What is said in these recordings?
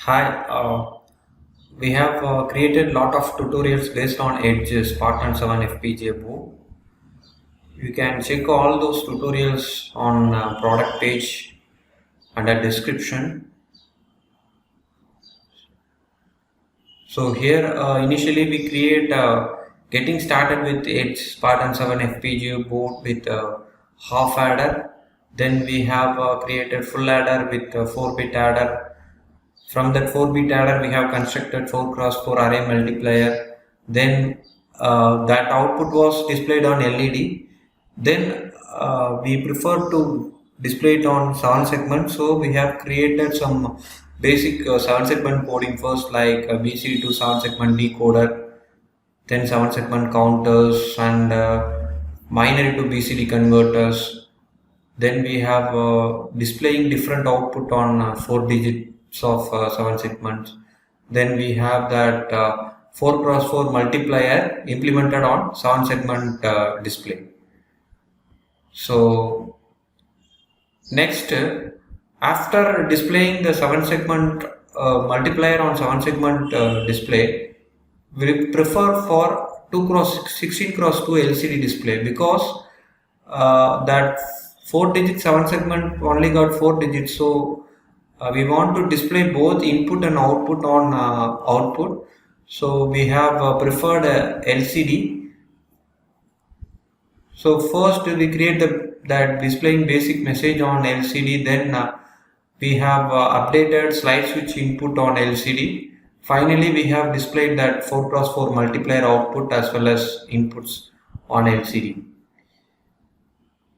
Hi, we have created lot of tutorials based on Edge Spartan 7 FPGA board. You can check all those tutorials on product page under description. So here initially we create getting started with Edge Spartan 7 FPGA board with half adder. Then we have created full adder with 4-bit adder. From that 4-bit adder, we have constructed 4x4 array multiplier. Then that output was displayed on LED. Then we prefer to display it on 7 segments. So we have created some basic 7 segment coding first, like BCD to 7 segment decoder, then 7 segment counters and binary to BCD converters. Then we have displaying different output on 4 digits of 7 segments. Then we have that 4x4 multiplier implemented on 7 segment display. So next, after displaying the 7 segment multiplier on 7 segment display, we prefer for 16x2 LCD display, because that 4 digit 7 segment only got 4 digits. So we want to display both input and output on output. So we have preferred LCD. So first we create that displaying basic message on LCD. Then we have updated slide switch input on LCD. Finally, we have displayed that 4x4 multiplier output as well as inputs on LCD.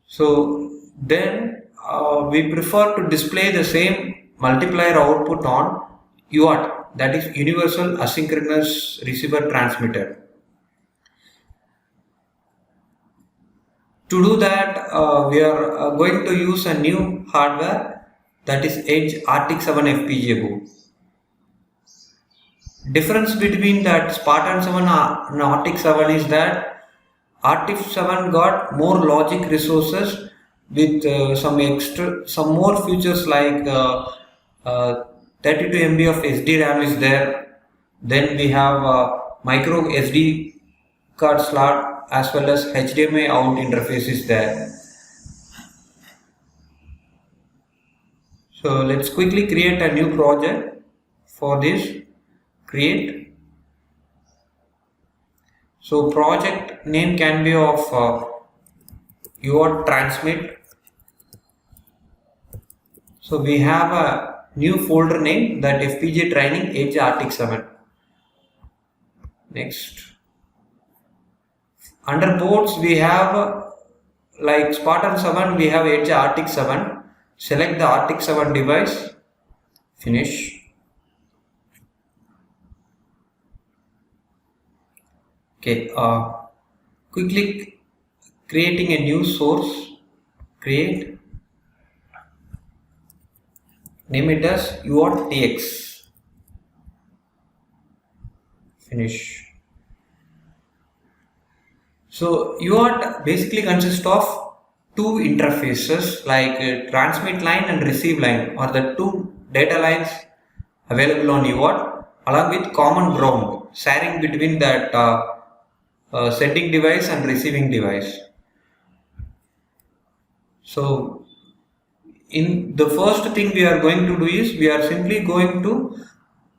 So then we prefer to display the same multiplier output on UART, that is Universal Asynchronous Receiver Transmitter. To do that, we are going to use a new hardware, that is Edge RTX 7 FPGA board. Difference between that Spartan 7 and RTX 7 is that RTX 7 got more logic resources with some more features like 32 MB of SD RAM is there. Then we have micro SD card slot as well as HDMI out interface is there. So let's quickly create a new project. For this, create. So project name can be of your transmit. So we have a new folder name, that FPGA training Edge RTX 7. Next. Under boards we have like Spartan 7, we have Edge RTX 7. Select the RTX 7 device, finish. Okay, quickly creating a new source, create, name it as UART-TX, finish. So UART basically consists of two interfaces, like transmit line and receive line are the two data lines available on UART, along with common ground sharing between that sending device and receiving device. So in the first thing we are going to do is we are simply going to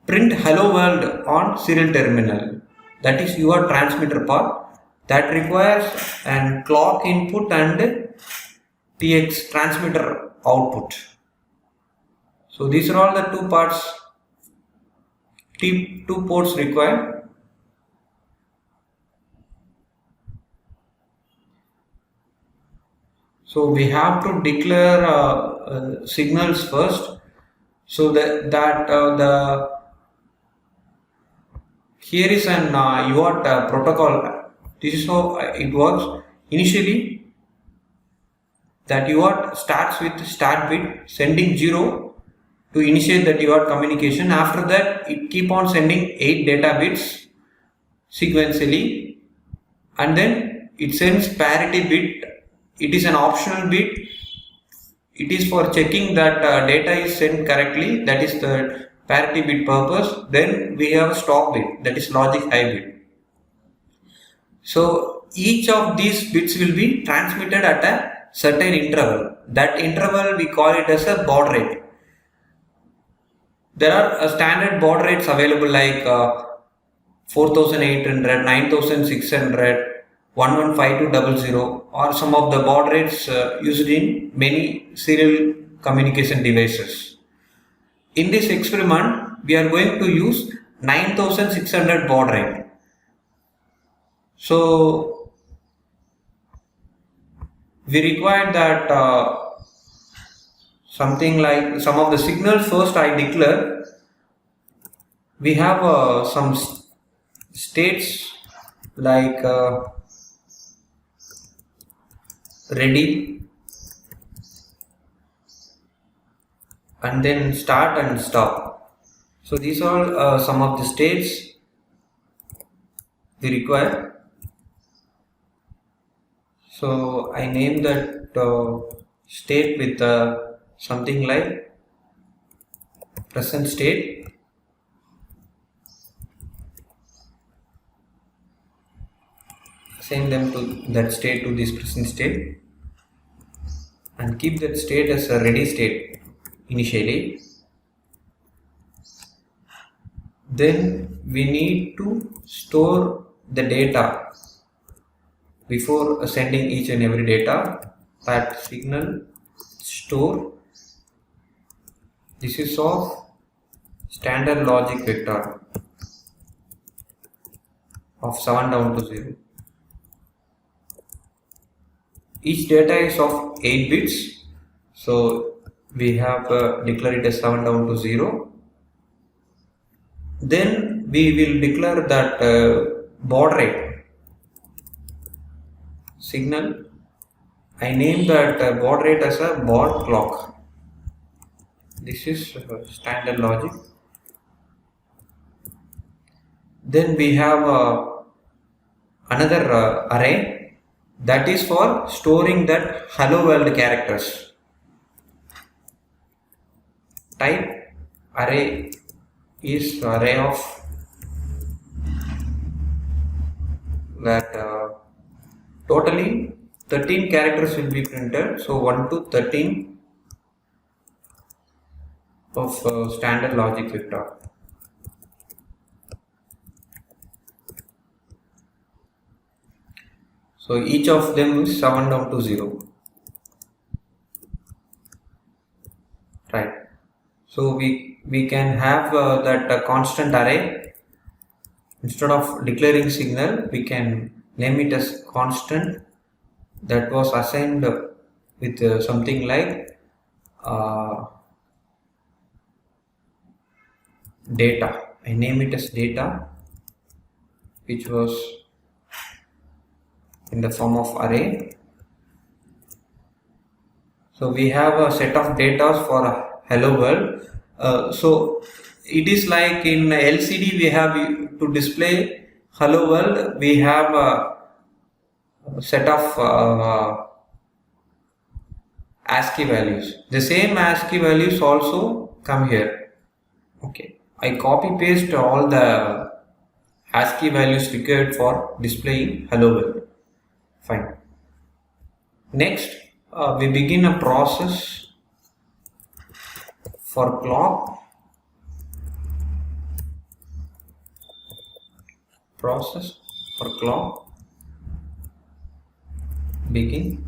print hello world on serial terminal, that is your transmitter part. That requires an clock input and TX transmitter output. So these are all the two parts, two ports required. So we have to declare signals first, so that the here is an UART protocol. This is how it works. Initially, that UART starts with start bit, sending 0 to initiate that UART communication. After that, it keep on sending 8 data bits sequentially, and then it sends parity bit. It is an optional bit. It is for checking that data is sent correctly. That is the parity bit purpose. Then we have stop bit, that is logic high bit. So each of these bits will be transmitted at a certain interval. That interval we call it as a baud rate. There are standard baud rates available like 4800, 9600, 115200, or some of the baud rates used in many serial communication devices. In this experiment, we are going to use 9600 baud rate. So we require that something like some of the signals first I declare. We have some states like ready, and then start and stop. So these are some of the states we require. So I name that state with something like present state. Assign them to that state, to this present state, and keep that state as a ready state initially. Then we need to store the data before sending each and every data. That signal store, this is of standard logic vector of 7 down to 0. Each data is of 8 bits, so we have declared it as 7 down to 0. Then we will declare that baud rate signal. I name that baud rate as a baud clock. This is standard logic. Then we have another array that is for storing that hello world characters. Type array is array of that totally 13 characters will be printed. So 1 to 13 of standard logic vector. So each of them is 7 down to 0. Right. So we can have that constant array. Instead of declaring signal, we can name it as constant that was assigned with something like data. I name it as data, which was in the form of array. So we have a set of data for hello world. So it is like in LCD we have to display hello world, we have a set of ASCII values. The same ASCII values also come here. Okay, I copy paste all the ASCII values required for displaying hello world. Fine. Next, we begin a process for clock. Process for clock begin.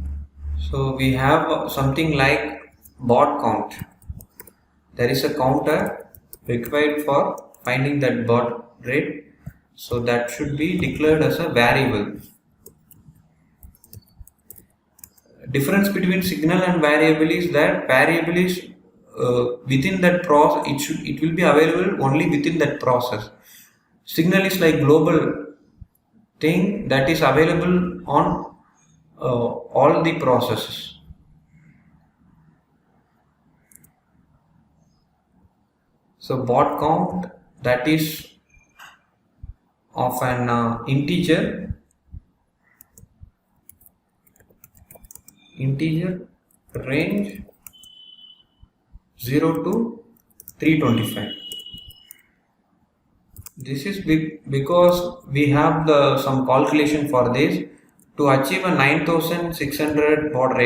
So we have something like baud count. There is a counter required for finding that baud rate. So that should be declared as a variable. Difference between signal and variable is that variable is within that process. It will be available only within that process. Signal is like global thing that is available on all the processes. So baud count, that is of an integer range 0 to 325. This is because we have the some calculation for this. To achieve a 9600 baud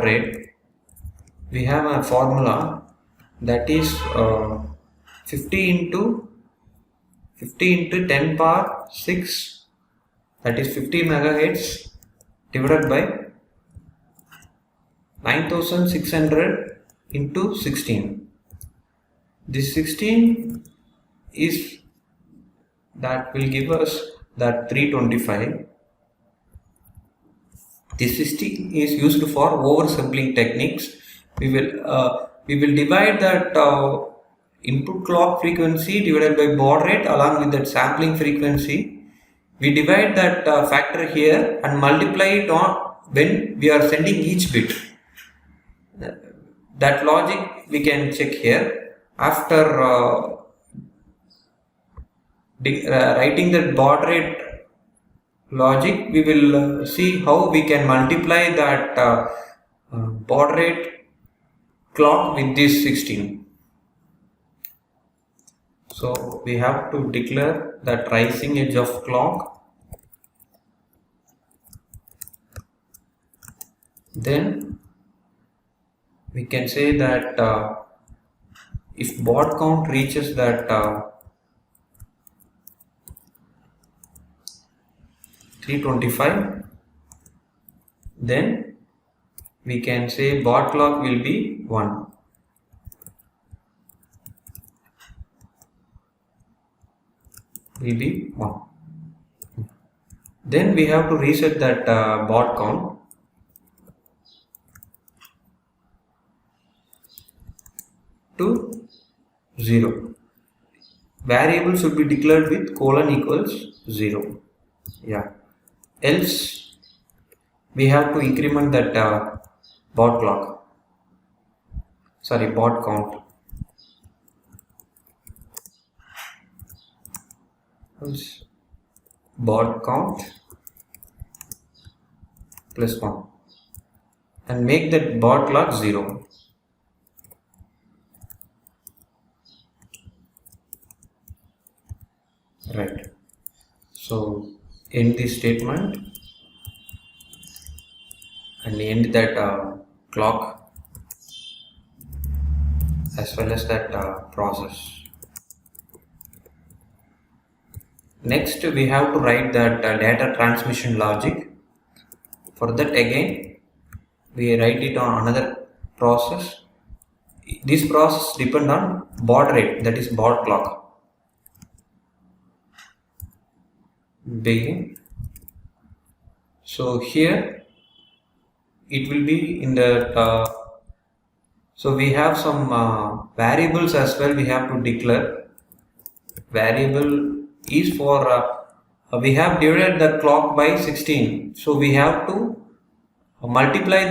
rate, we have a formula that is 50 into 10 power 6, that is 50 megahertz, divided by 9600 into 16. This 16 is that will give us that 325. This 60 is used for oversampling techniques. We will divide that input clock frequency divided by baud rate along with that sampling frequency. We divide that factor here and multiply it on when we are sending each bit. That logic we can check here. After writing the baud rate logic, we will see how we can multiply that baud rate clock with this 16. So we have to declare that rising edge of clock. Then we can say that if baud count reaches that 325, then we can say baud clock will be 1. Then we have to reset that baud count to 0. Variable should be declared with colon equals 0. Yeah. Else we have to increment that baud count. Else baud count plus 1 and make that baud clock 0. Right. So end this statement and end that clock as well as that process. Next we have to write that data transmission logic. For that again we write it on another process. This process depend on baud rate, that is baud clock. Begin. So here it will be in the so we have some variables as well we have to declare. Variable is for we have divided the clock by 16, so we have to multiply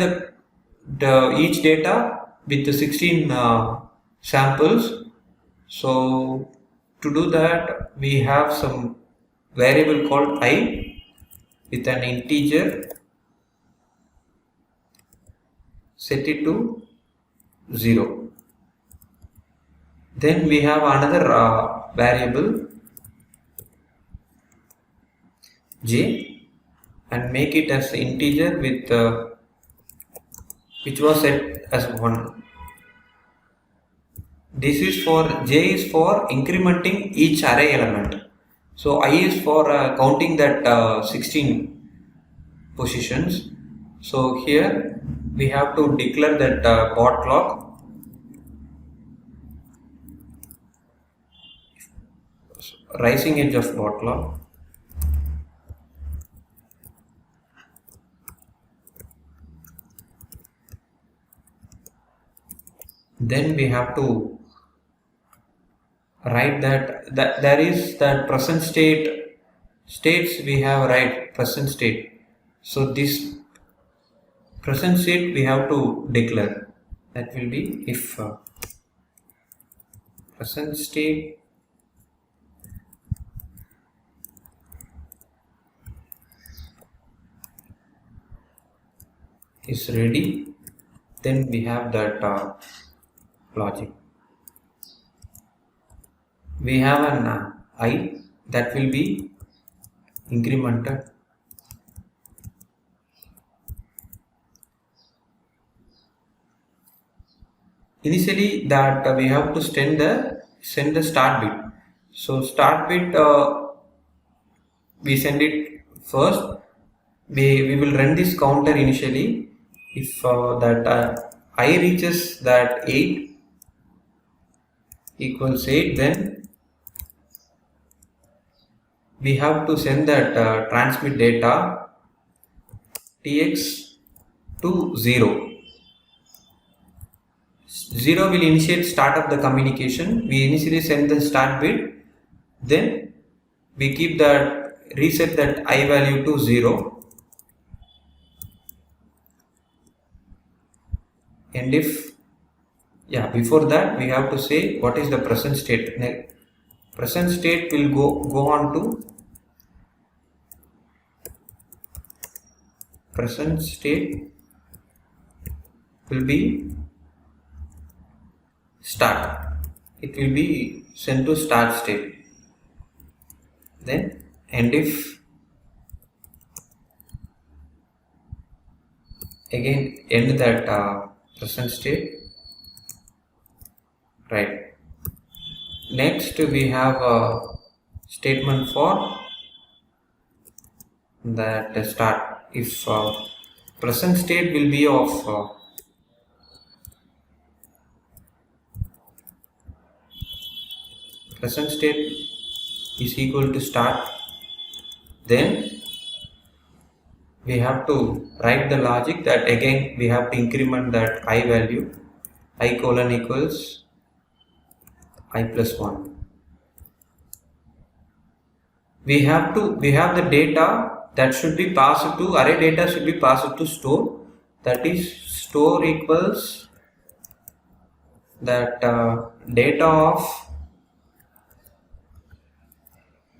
the each data with the 16 samples. So to do that we have some variable called I with an integer, set it to 0. Then we have another variable j and make it as integer with which was set as 1. This is for j is for incrementing each array element. So I is for counting that 16 positions. So here we have to declare that baud clock. Rising edge of baud clock. Then we have to write that there is that present states we have write present state. So this present state we have to declare. That will be if present state is ready, then we have that logic. We have an I that will be incremented. Initially that we have to send the start bit. So start bit we send it first. We will run this counter initially. If that I reaches that 8 equals 8, then we have to send that transmit data tx to 0. 0 will initiate start of the communication. We initially send the start bit, then we keep that reset that I value to 0, and if before that we have to say what is the present state. Present state will go on to present state will be start. It will be sent to start state. Then and if again end that present state, right. Next we have a statement for that start. If present state will be of present state is equal to start, then we have to write the logic that again we have to increment that I value, I colon equals I plus 1. We have the data that should be passed to array data should be passed to store, that is store equals that data of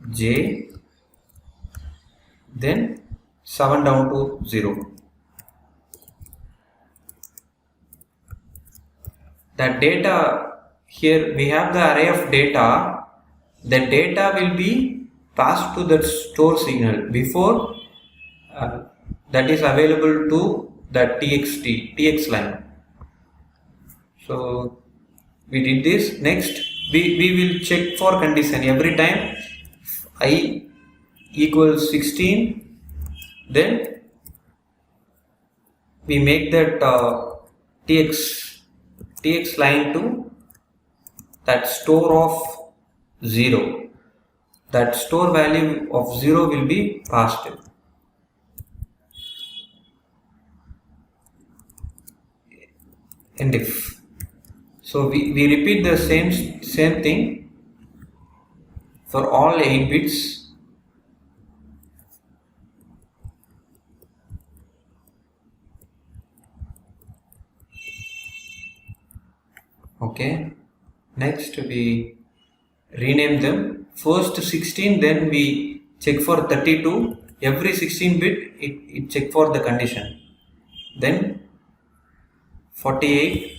j, then 7 down to 0. That data, here we have the array of data. The data will be passed to the store signal before that is available to the tx line. So we did this. Next we will check for condition every time I equals 16, then we make that tx line to that store of 0. That store value of 0 will be passed. And if so, we repeat the same thing for all 8 bits. Okay, next we rename them. First 16, then we check for 32. Every 16 bit it check for the condition. Then 48,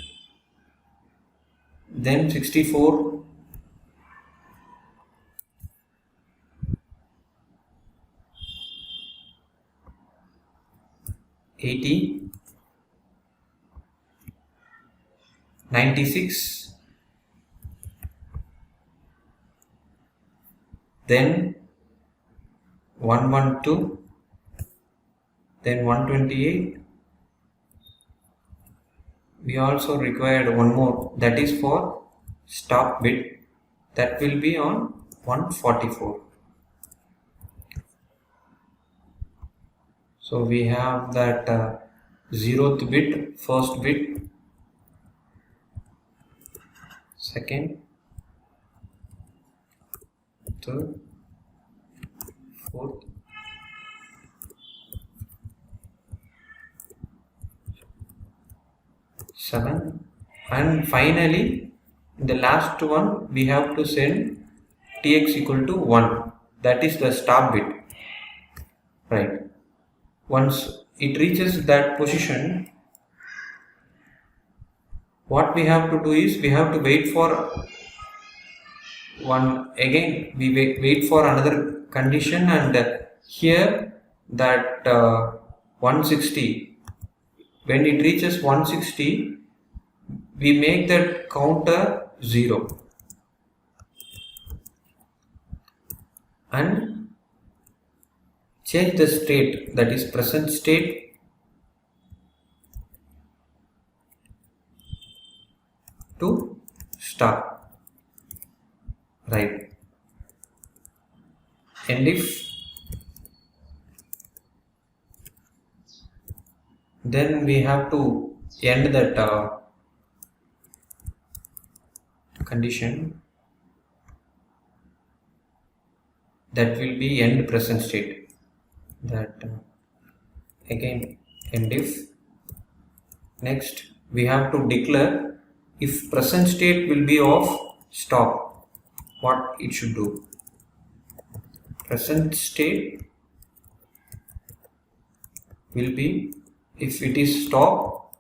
then 64, '80, 96, then 112, then 128. We also required one more, that is for stop bit, that will be on 144. So we have that 0th bit, first bit, second, third, fourth, seventh, and finally in the last one we have to send tx equal to 1, that is the stop bit, right. Once it reaches that position, what we have to do is we have to wait for wait for another condition, and here that 160, when it reaches 160, we make that counter 0 and change the state, that is present state, to start. Right. And if then we have to end that condition, that will be end present state, that again end if. Next we have to declare if present state will be of stop, what it should do. Present state will be, if it is stop,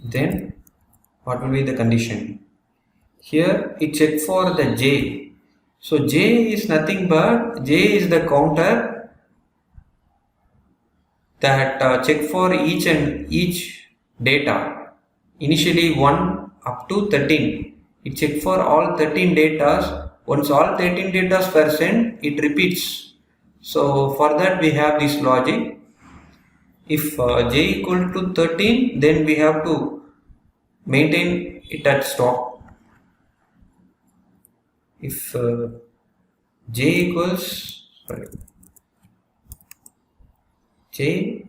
then what will be the condition? Here it check for the j. So j is nothing but, j is the counter that check for each data. Initially 1 up to 13. It check for all 13 datas. Once all 13 datas were sent, it repeats. So for that we have this logic. If j equal to 13, then we have to maintain it at stop. If j equals j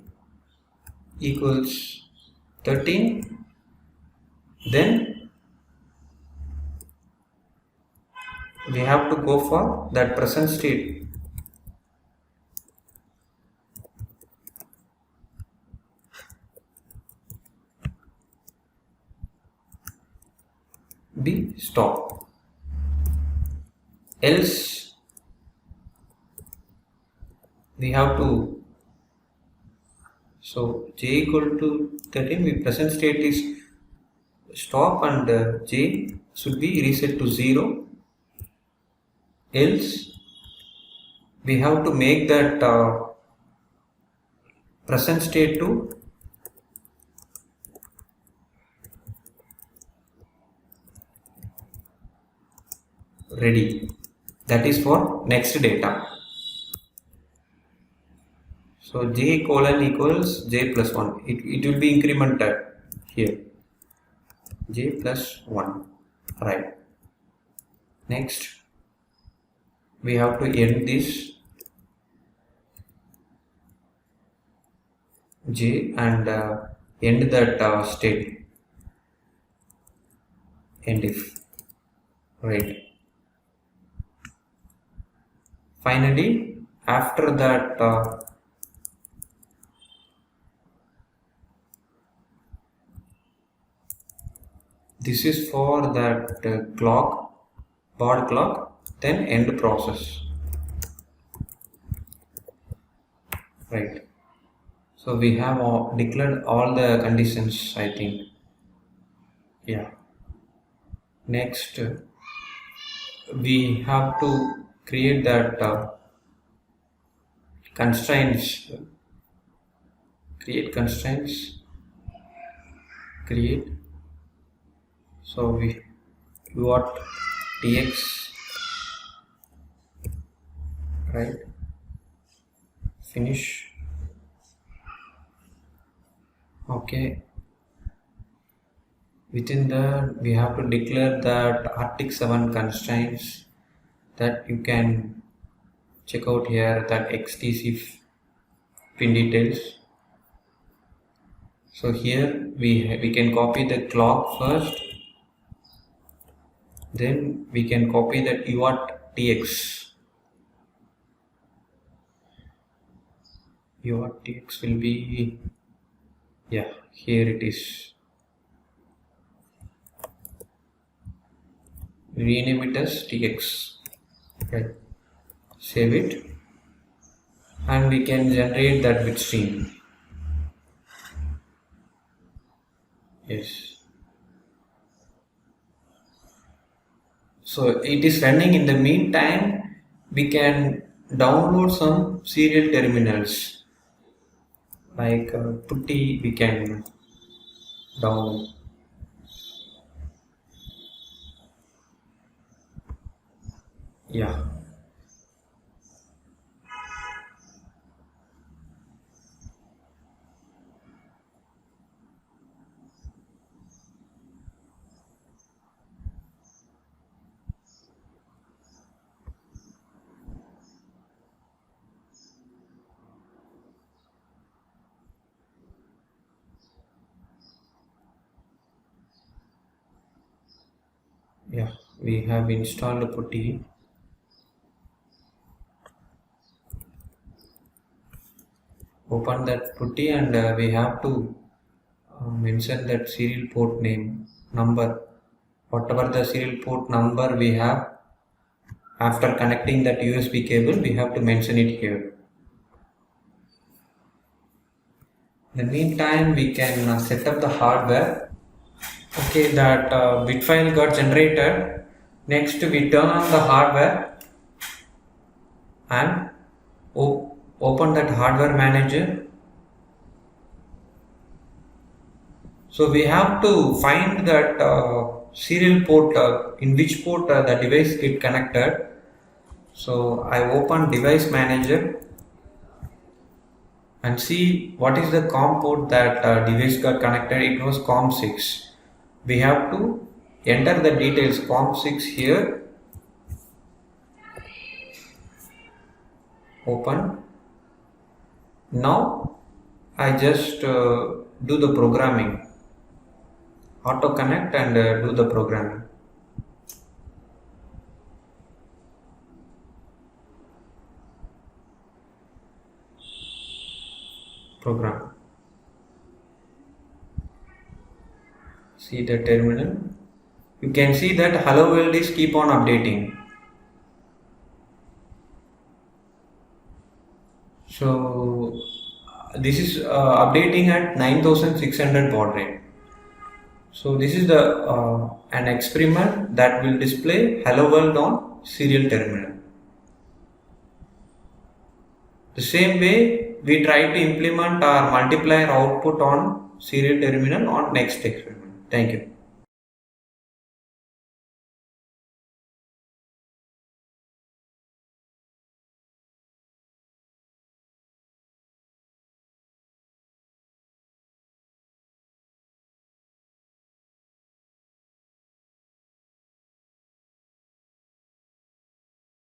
equals 13, then we have to go for that present state. Be stop. Else we have to, so j equal to 13, we present state is stop, and j should be reset to 0. Else we have to make that present state to ready, that is for next data. So j colon equals j plus 1, it will be incremented here, j plus 1, right. Next we have to end this j and end that state, end if, right. Finally, after that this is for that clock, baud clock, then end process, right. So we have declared all the conditions, I think. Yeah. Next we have to create that constraints, create constraints, create. So we got tx, right, finish. Okay, within that we have to declare that artic7 constraints, that you can check out here, that xtc pin details. So here we can copy the clock first, then we can copy that uart.tx. uart.tx will be, yeah, here it is. Rename it as tx, right. Save it, and we can generate that bit stream. Yes. So it is running. In the meantime, we can download some serial terminals like putty. We can download. Yeah, yeah. We have installed putty. Open that putty and we have to mention that serial port name number. Whatever the serial port number we have after connecting that USB cable, we have to mention it here. In the meantime, we can set up the hardware. Okay, that bit file got generated. Next, we turn on the hardware and open that hardware manager. So we have to find that serial port in which port the device get connected. So I open device manager and see what is the COM port that device got connected. It was COM6. We have to enter the details COM6 here. Open. Now I just do the programming. Auto connect and do the programming. Program. See the terminal. You can see that hello world is keep on updating. So this is updating at 9600 baud rate. So this is the an experiment that will display hello world on serial terminal. The same way we try to implement our multiplier output on serial terminal on next experiment. Thank you.